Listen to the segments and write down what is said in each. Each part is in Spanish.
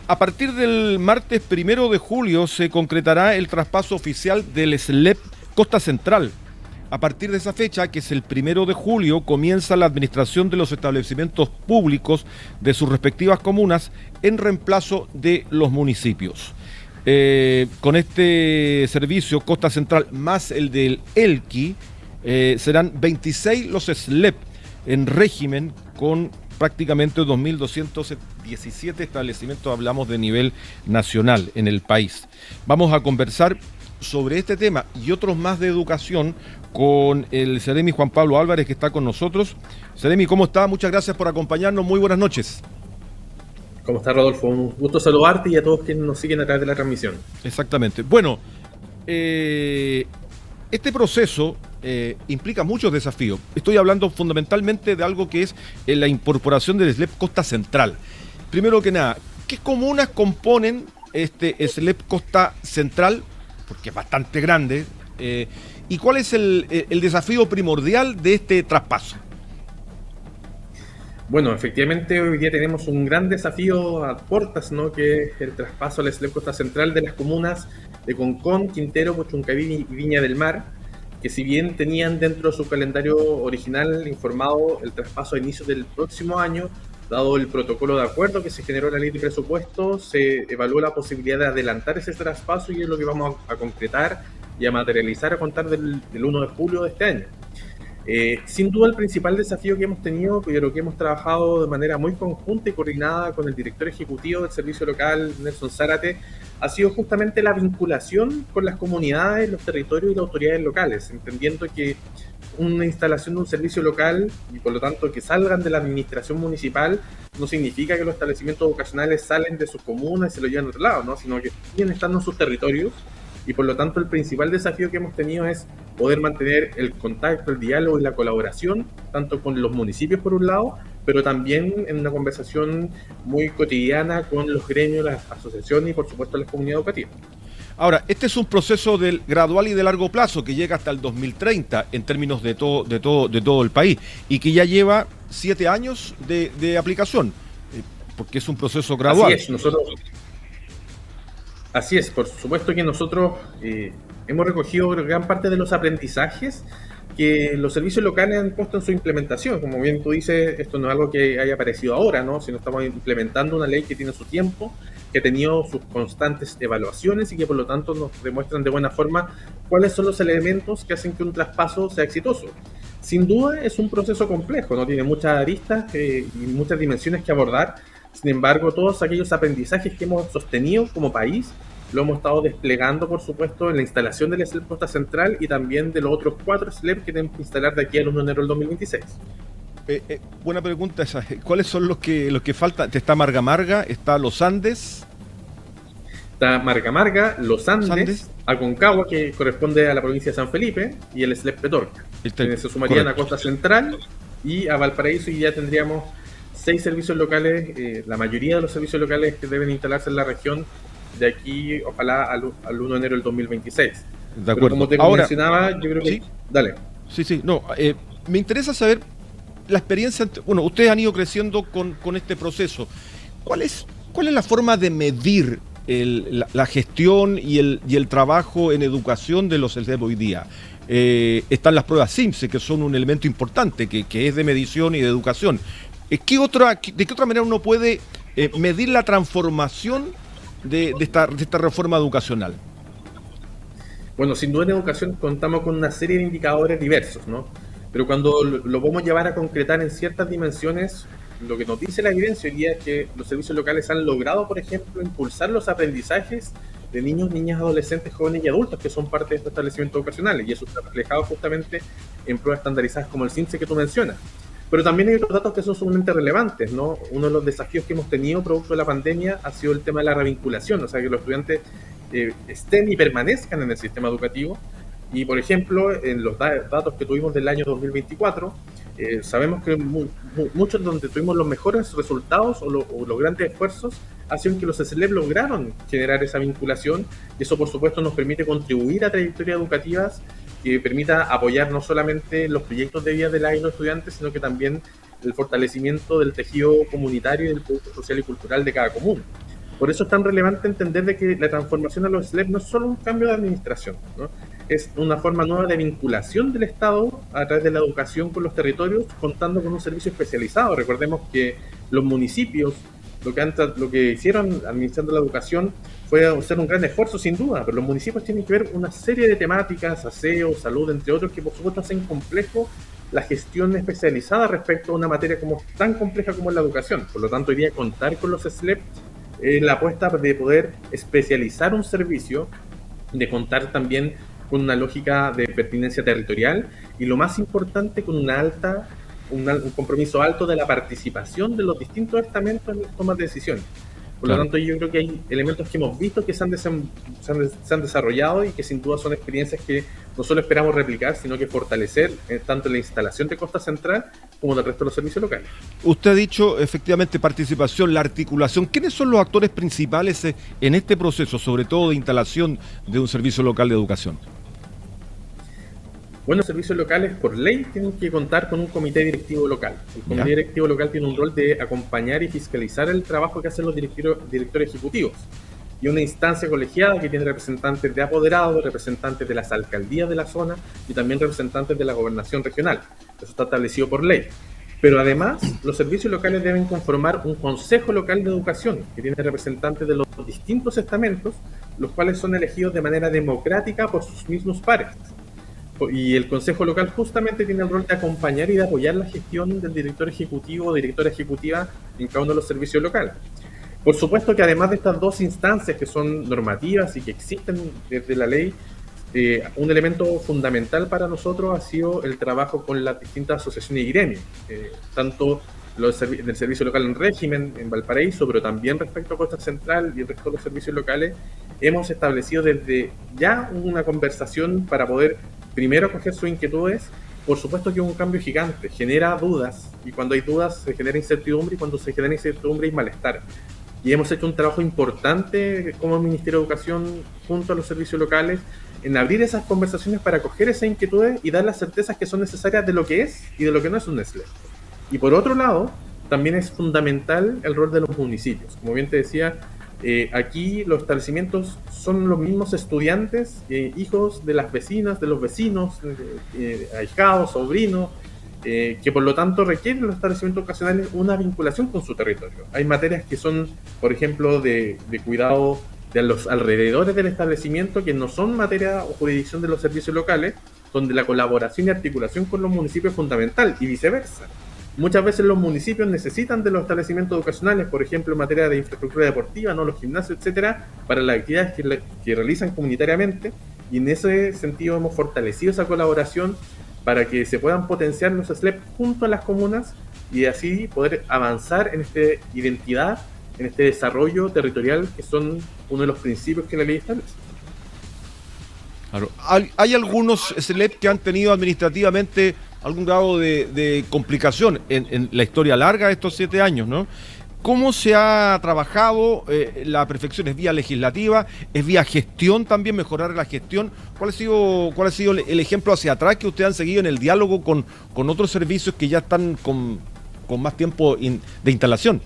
A partir del martes 1 de julio se concretará el traspaso oficial del SLEP Costa Central. A partir de esa fecha, que es el 1 de julio, comienza la administración de los establecimientos públicos de sus respectivas comunas en reemplazo de los municipios. Con este servicio Costa Central más el del Elqui, serán 26 los SLEP en régimen con prácticamente 2.217 establecimientos, hablamos de nivel nacional en el país. Vamos a conversar sobre este tema y otros más de educación con el Seremi Juan Pablo Álvarez, que está con nosotros. Seremi, ¿cómo está? Muchas gracias por acompañarnos. Muy buenas noches. ¿Cómo está, Rodolfo? Un gusto saludarte y a todos quienes nos siguen a través de la transmisión. Exactamente. Bueno, este proceso implica muchos desafíos. Estoy hablando fundamentalmente de algo que es la incorporación del SLEP Costa Central. Primero que nada, ¿qué comunas componen este SLEP Costa Central? Porque es bastante grande. ¿Y cuál es el desafío primordial de este traspaso? Bueno, efectivamente hoy día tenemos un gran desafío a puertas, ¿no? Que es el traspaso al SLEP Costa Central de las comunas de Concón, Quintero, Puchuncaví y Viña del Mar, que si bien tenían dentro de su calendario original informado el traspaso a inicios del próximo año, dado el protocolo de acuerdo que se generó en la ley de presupuesto, se evaluó la posibilidad de adelantar ese traspaso y es lo que vamos a concretar y a materializar a contar del 1 de julio de este año. Sin duda el principal desafío que hemos tenido, pero que hemos trabajado de manera muy conjunta y coordinada con el director ejecutivo del servicio local, Nelson Zárate, ha sido justamente la vinculación con las comunidades, los territorios y las autoridades locales, entendiendo que una instalación de un servicio local y por lo tanto que salgan de la administración municipal no significa que los establecimientos vocacionales salen de sus comunas y se lo llevan a otro lado, ¿no? Sino que siguen estando en sus territorios. Y por lo tanto el principal desafío que hemos tenido es poder mantener el contacto, el diálogo y la colaboración, tanto con los municipios por un lado, pero también en una conversación muy cotidiana con los gremios, las asociaciones y por supuesto las comunidades educativas. Ahora, este es un proceso gradual y de largo plazo que llega hasta el 2030 en términos de todo el país y que ya lleva 7 años de aplicación, porque es un proceso gradual. Así es, por supuesto que nosotros hemos recogido gran parte de los aprendizajes que los servicios locales han puesto en su implementación. Como bien tú dices, esto no es algo que haya aparecido ahora, ¿no? Sino estamos implementando una ley que tiene su tiempo, que ha tenido sus constantes evaluaciones y que por lo tanto nos demuestran de buena forma cuáles son los elementos que hacen que un traspaso sea exitoso. Sin duda es un proceso complejo, ¿no? Tiene muchas aristas y muchas dimensiones que abordar. Sin embargo, todos aquellos aprendizajes que hemos sostenido como país lo hemos estado desplegando, por supuesto, en la instalación del SLEP Costa Central y también de los otros 4 SLEP que tenemos que instalar de aquí al 1 de enero del 2026. Buena pregunta esa. ¿Cuáles son los que faltan? ¿Está Marga Marga? ¿Está Los Andes? Está Marga Marga, Los Andes, Aconcagua, que corresponde a la provincia de San Felipe, y el SLEP Petorca. Se sumarían a Costa Central y a Valparaíso y ya tendríamos 6 servicios locales, la mayoría de los servicios locales que deben instalarse en la región de aquí, ojalá al 1 de enero del 2026. De acuerdo. Pero como te mencionaba, yo creo que... ¿Sí? Dale. Sí, no, me interesa saber la experiencia. Bueno, ustedes han ido creciendo con este proceso. ¿Cuál es la forma de medir la gestión y el trabajo en educación de los SLEP hoy día? Están las pruebas SIMSE, que son un elemento importante, que es de medición y de educación. ¿De qué otra manera uno puede medir la transformación de esta reforma educacional? Bueno, sin duda en educación contamos con una serie de indicadores diversos, ¿no? Pero cuando lo podemos llevar a concretar en ciertas dimensiones, lo que nos dice la evidencia hoy día es que los servicios locales han logrado, por ejemplo, impulsar los aprendizajes de niños, niñas, adolescentes, jóvenes y adultos que son parte de estos establecimientos educacionales, y eso está reflejado justamente en pruebas estandarizadas como el SIMSE que tú mencionas. Pero también hay otros datos que son sumamente relevantes, ¿no? Uno de los desafíos que hemos tenido producto de la pandemia ha sido el tema de la revinculación, o sea, que los estudiantes estén y permanezcan en el sistema educativo. Y, por ejemplo, en los datos que tuvimos del año 2024, sabemos que muchos donde tuvimos los mejores resultados o los grandes esfuerzos ha sido en que los SLEP lograron generar esa vinculación, y eso, por supuesto, nos permite contribuir a trayectorias educativas que permita apoyar no solamente los proyectos de vida de los estudiantes, sino que también el fortalecimiento del tejido comunitario y del producto social y cultural de cada comuna. Por eso es tan relevante entender de que la transformación a los SLEP no es solo un cambio de administración, ¿no? Es una forma nueva de vinculación del Estado a través de la educación con los territorios, contando con un servicio especializado. Recordemos que los municipios lo que hicieron administrando la educación fue hacer un gran esfuerzo, sin duda, pero los municipios tienen que ver una serie de temáticas, aseo, salud, entre otros, que por supuesto hacen complejo la gestión especializada respecto a una materia tan compleja como es la educación. Por lo tanto, hoy día contar con los SLEP es la apuesta de poder especializar un servicio, de contar también con una lógica de pertinencia territorial y, lo más importante, con un compromiso alto de la participación de los distintos estamentos en las tomas de decisiones. Por lo tanto, yo creo que hay elementos que hemos visto que se han desarrollado y que sin duda son experiencias que no solo esperamos replicar, sino que fortalecer tanto en la instalación de Costa Central como del resto de los servicios locales. Usted ha dicho efectivamente participación, la articulación. ¿Quiénes son los actores principales en este proceso, sobre todo de instalación de un servicio local de educación? Bueno, los servicios locales por ley tienen que contar con un comité directivo local. El comité directivo local tiene un rol de acompañar y fiscalizar el trabajo que hacen los directores ejecutivos. Y una instancia colegiada que tiene representantes de apoderados, representantes de las alcaldías de la zona y también representantes de la gobernación regional. Eso está establecido por ley. Pero además, los servicios locales deben conformar un consejo local de educación que tiene representantes de los distintos estamentos, los cuales son elegidos de manera democrática por sus mismos pares. Y el Consejo Local justamente tiene el rol de acompañar y de apoyar la gestión del director ejecutivo o directora ejecutiva en cada uno de los servicios locales. Por supuesto que además de estas dos instancias que son normativas y que existen desde la ley, un elemento fundamental para nosotros ha sido el trabajo con las distintas asociaciones y gremios, tanto del servicio local en régimen en Valparaíso, pero también respecto a Costa Central y el resto de los servicios locales. Hemos establecido desde ya una conversación para poder primero acoger sus inquietudes. Por supuesto que es un cambio gigante, genera dudas, y cuando hay dudas se genera incertidumbre, y cuando se genera incertidumbre hay malestar. Y hemos hecho un trabajo importante como Ministerio de Educación junto a los servicios locales en abrir esas conversaciones para acoger esas inquietudes y dar las certezas que son necesarias de lo que es y de lo que no es un SLEP. Y por otro lado, también es fundamental el rol de los municipios. Como bien te decía, aquí los establecimientos son los mismos estudiantes, hijos de las vecinas, de los vecinos, ahijados, sobrinos, que por lo tanto requieren los establecimientos ocasionales una vinculación con su territorio. Hay materias que son, por ejemplo, de cuidado de los alrededores del establecimiento, que no son materia o jurisdicción de los servicios locales, donde la colaboración y articulación con los municipios es fundamental, y viceversa. Muchas veces los municipios necesitan de los establecimientos educacionales, por ejemplo, en materia de infraestructura deportiva, ¿no?, los gimnasios, etcétera, para las actividades que realizan comunitariamente, y en ese sentido hemos fortalecido esa colaboración para que se puedan potenciar los SLEP junto a las comunas y así poder avanzar en esta identidad, en este desarrollo territorial, que son uno de los principios que la ley establece. Claro. Hay algunos SLEP que han tenido administrativamente algún grado de complicación en la historia larga de estos 7 años, ¿no? ¿Cómo se ha trabajado la perfección? ¿Es vía legislativa? ¿Es vía gestión también, mejorar la gestión? ¿Cuál ha sido el ejemplo hacia atrás que ustedes han seguido en el diálogo con otros servicios que ya están con más tiempo de instalación?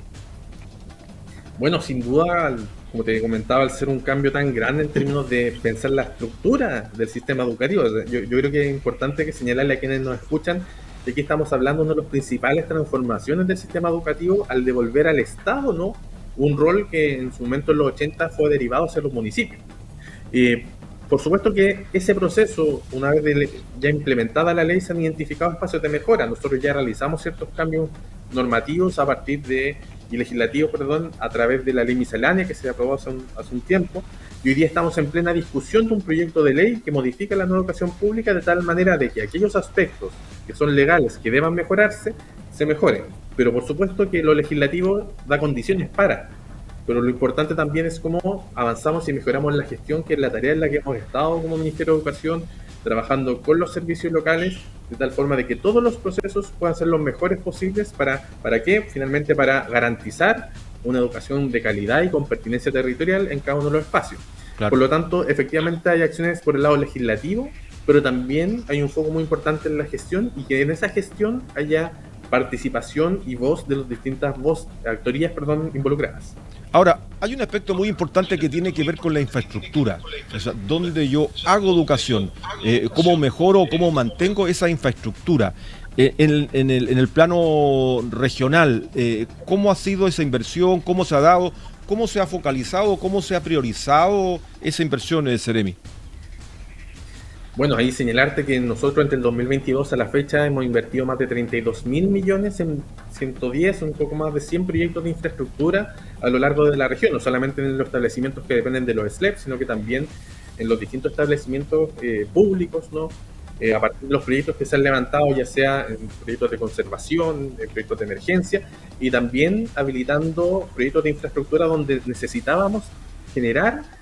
Bueno, sin duda, como te comentaba, al ser un cambio tan grande en términos de pensar la estructura del sistema educativo, yo creo que es importante que señalarle a quienes nos escuchan que aquí estamos hablando de una de las principales transformaciones del sistema educativo al devolver al Estado, ¿no?, un rol que en su momento en los 80 fue derivado hacia los municipios. Por supuesto que ese proceso, una vez ya implementada la ley, se han identificado espacios de mejora. Nosotros ya realizamos ciertos cambios normativos legislativos, a través de la ley miscelánea que se aprobó hace un tiempo, y hoy día estamos en plena discusión de un proyecto de ley que modifica la nueva educación pública de tal manera de que aquellos aspectos que son legales, que deban mejorarse, se mejoren. Pero por supuesto que lo legislativo da condiciones pero lo importante también es cómo avanzamos y mejoramos la gestión, que es la tarea en la que hemos estado como Ministerio de Educación, trabajando con los servicios locales, de tal forma de que todos los procesos puedan ser los mejores posibles. ¿Para qué? Finalmente para garantizar una educación de calidad y con pertinencia territorial en cada uno de los espacios. Claro. Por lo tanto, efectivamente hay acciones por el lado legislativo, pero también hay un foco muy importante en la gestión, y que en esa gestión haya participación y voz de las distintas actorías involucradas. Ahora, hay un aspecto muy importante que tiene que ver con la infraestructura, o sea, donde yo hago educación, cómo mejoro, cómo mantengo esa infraestructura. En el plano regional, ¿cómo ha sido esa inversión? ¿Cómo se ha dado? ¿Cómo se ha focalizado? ¿Cómo se ha priorizado esa inversión, Seremi? Bueno, ahí señalarte que nosotros entre el 2022 a la fecha hemos invertido más de 32 mil millones en 110, un poco más de 100 proyectos de infraestructura a lo largo de la región, no solamente en los establecimientos que dependen de los SLEP, sino que también en los distintos establecimientos públicos, ¿no? A partir de los proyectos que se han levantado, ya sea en proyectos de conservación, en proyectos de emergencia, y también habilitando proyectos de infraestructura donde necesitábamos generar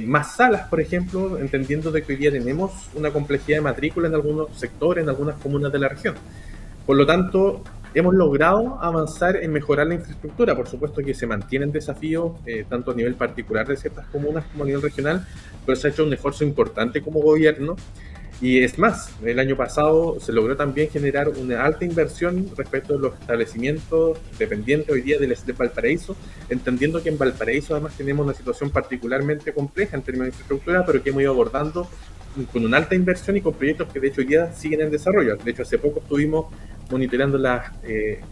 más salas, por ejemplo, entendiendo de que hoy día tenemos una complejidad de matrícula en algunos sectores, en algunas comunas de la región. Por lo tanto, hemos logrado avanzar en mejorar la infraestructura. Por supuesto que se mantienen desafíos, tanto a nivel particular de ciertas comunas como a nivel regional, pero se ha hecho un esfuerzo importante como gobierno. Y es más, el año pasado se logró también generar una alta inversión respecto de los establecimientos dependientes hoy día del SLEP Valparaíso, entendiendo que en Valparaíso además tenemos una situación particularmente compleja en términos de infraestructura, pero que hemos ido abordando con una alta inversión y con proyectos que de hecho hoy día siguen en desarrollo. De hecho, hace poco estuvimos monitoreando las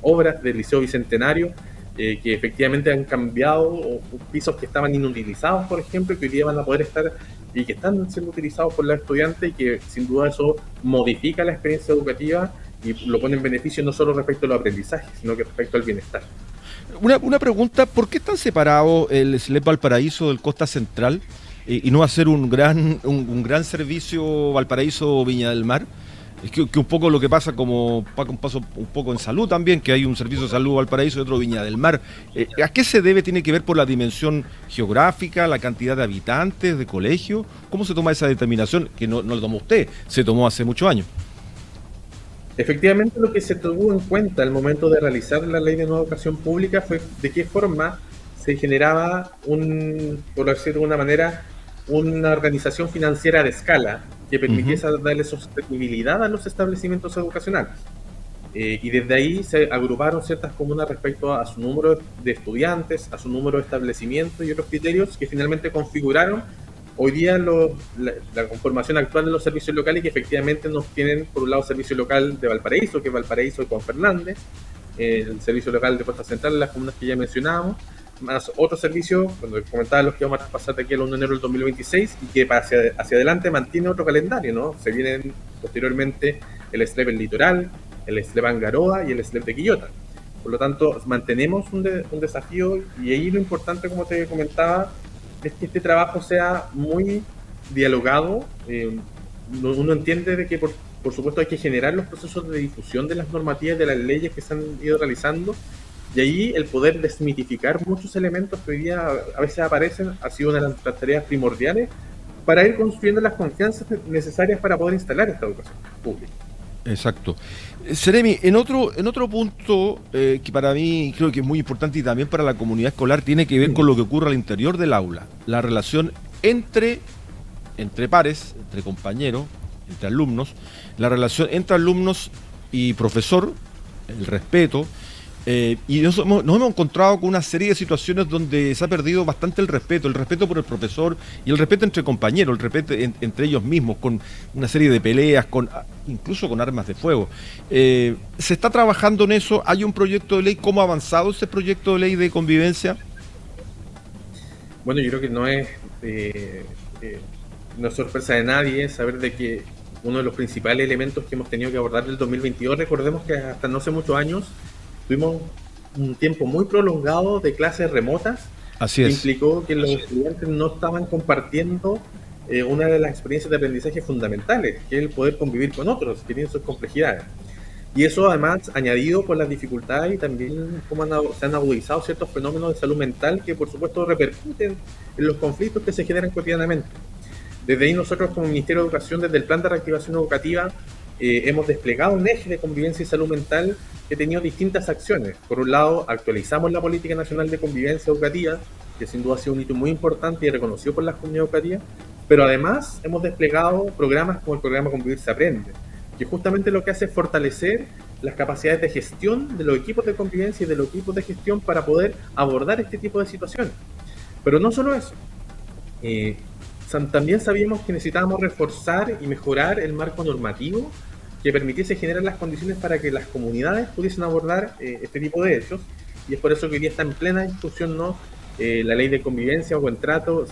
obras del Liceo Bicentenario, que efectivamente han cambiado, o pisos que estaban inutilizados, por ejemplo, que hoy día van a poder estar y que están siendo utilizados por los estudiantes, y que sin duda eso modifica la experiencia educativa y lo pone en beneficio no solo respecto a los aprendizajes, sino que respecto al bienestar. Una pregunta, ¿por qué están separados el SLEP Valparaíso del Costa Central y no hacer un gran servicio Valparaíso-Viña del Mar? Es que un poco lo que pasa como paso un poco en salud también, que hay un servicio de salud Valparaíso y otro Viña del Mar. ¿A qué se debe? ¿Tiene que ver por la dimensión geográfica, la cantidad de habitantes, de colegios? ¿Cómo se toma esa determinación? Que no lo tomó usted, se tomó hace muchos años. Efectivamente, lo que se tuvo en cuenta al momento de realizar la Ley de Nueva Educación Pública fue de qué forma se generaba por decirlo de una manera, una organización financiera de escala que permitiese darle sostenibilidad a los establecimientos educacionales. Y desde ahí se agruparon ciertas comunas respecto a su número de estudiantes, a su número de establecimientos y otros criterios que finalmente configuraron hoy día la conformación actual de los servicios locales, que efectivamente nos tienen por un lado servicio local de Valparaíso, que es Valparaíso y Juan Fernández, el servicio local de Costa Central, las comunas que ya mencionábamos, más otros servicios, cuando comentaba los que vamos a pasar de aquí al 1 de enero del 2026, y que hacia adelante mantiene otro calendario, ¿no? Se vienen posteriormente el SLEP El Litoral, el SLEP Angaroa y el SLEP de Quillota. Por lo tanto, mantenemos un desafío, y ahí lo importante, como te comentaba, es que este trabajo sea muy dialogado. Uno entiende de que por supuesto hay que generar los procesos de difusión de las normativas, de las leyes que se han ido realizando, y ahí el poder desmitificar muchos elementos que hoy día a veces aparecen ha sido una de las tareas primordiales para ir construyendo las confianzas necesarias para poder instalar esta educación pública. Exacto. Seremi, en otro punto que para mí creo que es muy importante y también para la comunidad escolar, tiene que ver con lo que ocurre al interior del aula, la relación entre pares, entre compañeros, entre alumnos, la relación entre alumnos y profesor, el respeto. Y nos hemos encontrado con una serie de situaciones donde se ha perdido bastante el respeto por el profesor y el respeto entre compañeros, el respeto entre ellos mismos, con una serie de peleas, incluso con armas de fuego. ¿Se está trabajando en eso? ¿Hay un proyecto de ley? ¿Cómo ha avanzado ese proyecto de ley de convivencia? Bueno, yo creo que no es sorpresa de nadie saber de que uno de los principales elementos que hemos tenido que abordar del 2022, recordemos que hasta no hace muchos años tuvimos un tiempo muy prolongado de clases remotas. Así es. Que implicó que los estudiantes no estaban compartiendo una de las experiencias de aprendizaje fundamentales, que es el poder convivir con otros, que tienen sus complejidades. Y eso además añadido por las dificultades y también cómo se han agudizado ciertos fenómenos de salud mental que por supuesto repercuten en los conflictos que se generan cotidianamente. Desde ahí nosotros como Ministerio de Educación, desde el Plan de Reactivación Educativa, hemos desplegado un eje de convivencia y salud mental que ha tenido distintas acciones. Por un lado, actualizamos la Política Nacional de Convivencia Educativa, que sin duda ha sido un hito muy importante y reconocido por las comunidades educativas, pero además hemos desplegado programas como el programa Convivir se Aprende, que justamente lo que hace es fortalecer las capacidades de gestión de los equipos de convivencia y de los equipos de gestión para poder abordar este tipo de situaciones. Pero no solo eso. También sabíamos que necesitábamos reforzar y mejorar el marco normativo que permitiese generar las condiciones para que las comunidades pudiesen abordar este tipo de hechos, y es por eso que hoy día está en plena discusión, ¿no? La ley de convivencia o buen trato,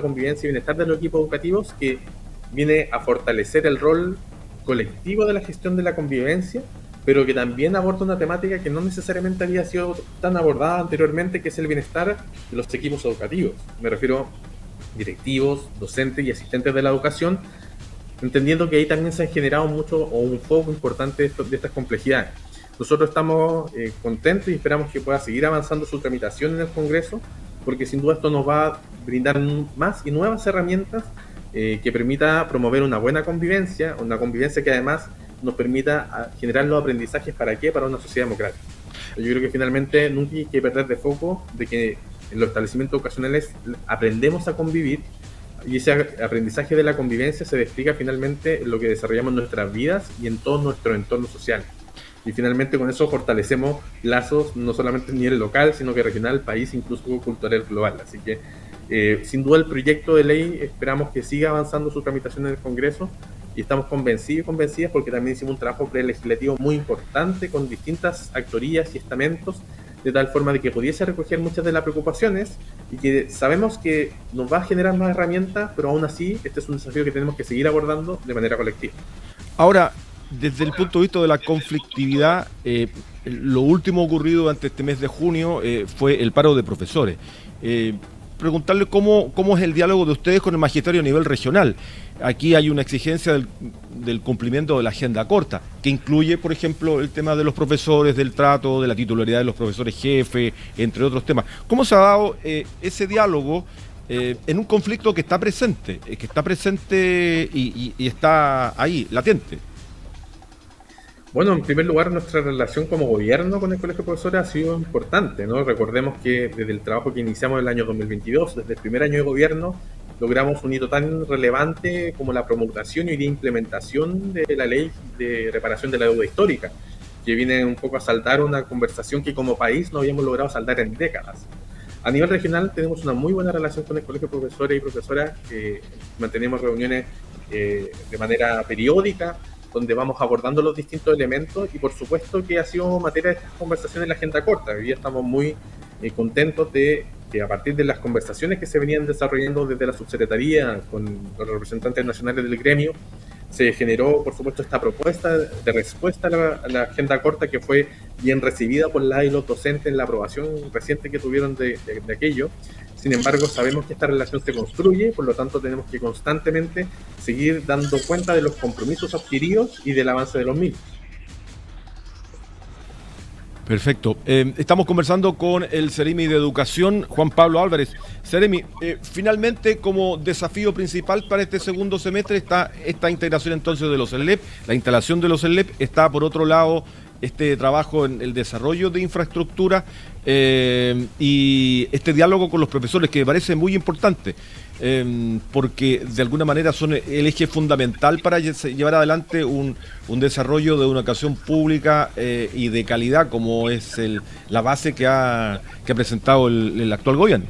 convivencia y bienestar de los equipos educativos, que viene a fortalecer el rol colectivo de la gestión de la convivencia, pero que también aborda una temática que no necesariamente había sido tan abordada anteriormente, que es el bienestar de los equipos educativos. Me refiero a directivos, docentes y asistentes de la educación, entendiendo que ahí también se ha generado mucho o un foco importante de estas complejidades. Nosotros estamos contentos y esperamos que pueda seguir avanzando su tramitación en el Congreso, porque sin duda esto nos va a brindar más y nuevas herramientas que permita promover una buena convivencia, una convivencia que además nos permita generar los aprendizajes. ¿Para qué? Para una sociedad democrática. Yo creo que finalmente nunca hay que perder de foco de que en los establecimientos educacionales aprendemos a convivir, y ese aprendizaje de la convivencia se despliega finalmente en lo que desarrollamos en nuestras vidas y en todo nuestro entorno social. Y finalmente con eso fortalecemos lazos no solamente a nivel local, sino que regional, país, incluso cultural global. Así que sin duda el proyecto de ley esperamos que siga avanzando su tramitación en el Congreso, y estamos convencidos y convencidas porque también hicimos un trabajo prelegislativo muy importante con distintas actorías y estamentos, de tal forma de que pudiese recoger muchas de las preocupaciones, y que sabemos que nos va a generar más herramientas, pero aún así este es un desafío que tenemos que seguir abordando de manera colectiva. Ahora, desde el punto de vista de la conflictividad, lo último ocurrido durante este mes de junio fue el paro de profesores. Preguntarle cómo es el diálogo de ustedes con el magisterio a nivel regional. Aquí hay una exigencia del cumplimiento de la agenda corta, que incluye, por ejemplo, el tema de los profesores, del trato, de la titularidad de los profesores jefe, entre otros temas. ¿Cómo se ha dado ese diálogo en un conflicto que está presente y está ahí, latente? Bueno, en primer lugar, nuestra relación como gobierno con el Colegio de Profesores ha sido importante, ¿no? Recordemos que desde el trabajo que iniciamos en el año 2022, desde el primer año de gobierno, logramos un hito tan relevante como la promulgación y de implementación de la ley de reparación de la deuda histórica, que viene un poco a saldar una conversación que como país no habíamos logrado saldar en décadas. A nivel regional tenemos una muy buena relación con el Colegio de Profesores y Profesoras, mantenemos reuniones de manera periódica, donde vamos abordando los distintos elementos, y por supuesto que ha sido materia de estas conversaciones en la agenda corta. Hoy día estamos muy contentos de que a partir de las conversaciones que se venían desarrollando desde la subsecretaría con los representantes nacionales del gremio, se generó por supuesto esta propuesta de respuesta a la agenda corta, que fue bien recibida por la y los docentes en la aprobación reciente que tuvieron de aquello. Sin embargo, sabemos que esta relación se construye, por lo tanto tenemos que constantemente seguir dando cuenta de los compromisos adquiridos y del avance de los mismos. Perfecto. Estamos conversando con el Ceremi de Educación, Juan Pablo Álvarez. Ceremi, finalmente como desafío principal para este segundo semestre está esta integración entonces de los SLEP, la instalación de los SLEP, está por otro lado este trabajo en el desarrollo de infraestructura y este diálogo con los profesores, que me parece muy importante, porque de alguna manera son el eje fundamental para llevar adelante un desarrollo de una educación pública y de calidad, como es la base que ha presentado el actual gobierno.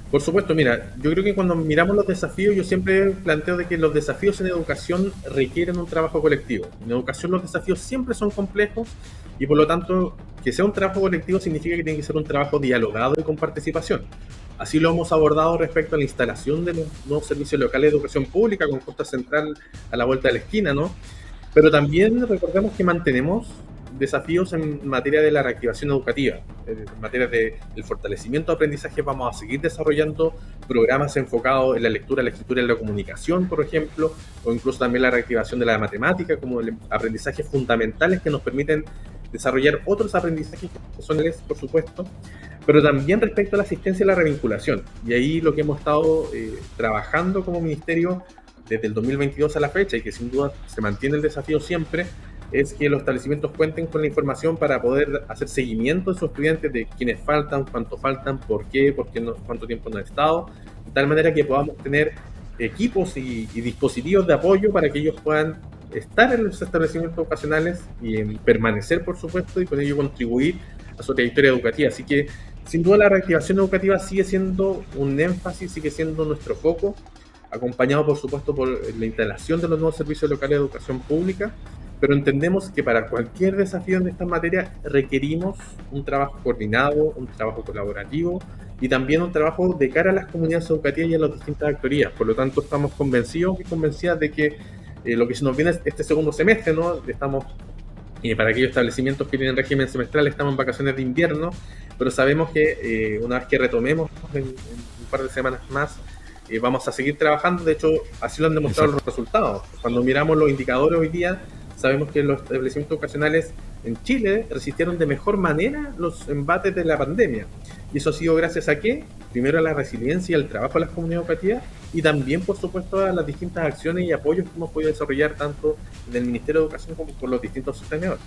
Por supuesto, mira, yo creo que cuando miramos los desafíos, yo siempre planteo de que los desafíos en educación requieren un trabajo colectivo. En educación los desafíos siempre son complejos, y por lo tanto, que sea un trabajo colectivo significa que tiene que ser un trabajo dialogado y con participación. Así lo hemos abordado respecto a la instalación de los nuevos servicios locales de educación pública con Costa Central a la vuelta de la esquina, ¿no? Pero también recordemos que mantenemos desafíos en materia de la reactivación educativa, en materia del fortalecimiento de aprendizaje. Vamos a seguir desarrollando programas enfocados en la lectura, la escritura y la comunicación, por ejemplo, o incluso también la reactivación de la matemática, como aprendizajes fundamentales que nos permiten desarrollar otros aprendizajes que son por supuesto, pero también respecto a la asistencia y la revinculación. Y ahí lo que hemos estado trabajando como ministerio desde el 2022 a la fecha, y que sin duda se mantiene el desafío siempre, es que los establecimientos cuenten con la información para poder hacer seguimiento de sus estudiantes, de quiénes faltan, cuánto faltan, por qué no, cuánto tiempo no han estado, de tal manera que podamos tener equipos y dispositivos de apoyo para que ellos puedan estar en los establecimientos educacionales y en permanecer, por supuesto, y con ello contribuir a su trayectoria educativa. Así que, sin duda, la reactivación educativa sigue siendo un énfasis, sigue siendo nuestro foco, acompañado, por supuesto, por la instalación de los nuevos servicios locales de educación pública, pero entendemos que para cualquier desafío en estas materias requerimos un trabajo coordinado, un trabajo colaborativo y también un trabajo de cara a las comunidades educativas y a las distintas actorías. Por lo tanto, estamos convencidos y convencidas de que lo que se nos viene este segundo semestre, ¿no? Estamos, para aquellos establecimientos que tienen régimen semestral, estamos en vacaciones de invierno, pero sabemos que una vez que retomemos en un par de semanas más, vamos a seguir trabajando. De hecho, así lo han demostrado los resultados. Cuando miramos los indicadores hoy día, sabemos que los establecimientos educacionales en Chile resistieron de mejor manera los embates de la pandemia. Y eso ha sido gracias a ¿qué? Primero a la resiliencia y al trabajo de las comunidades educativas y también, por supuesto, a las distintas acciones y apoyos que hemos podido desarrollar tanto en el Ministerio de Educación como por los distintos sostenedores.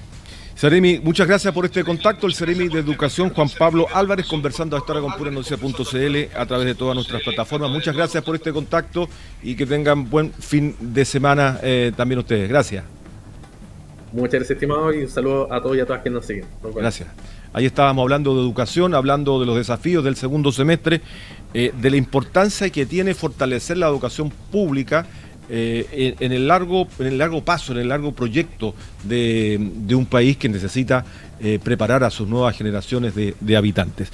Seremi, muchas gracias por este contacto. El Seremi de Educación, Juan Pablo Álvarez, conversando a esta hora con PuraNoticia.cl a través de todas nuestras plataformas. Muchas gracias por este contacto y que tengan buen fin de semana también ustedes. Gracias. Muchas gracias, estimado, y un saludo a todos y a todas que nos siguen. Gracias. Ahí estábamos hablando de educación, hablando de los desafíos del segundo semestre, de la importancia que tiene fortalecer la educación pública en el largo paso, en el largo proyecto de un país que necesita preparar a sus nuevas generaciones de habitantes.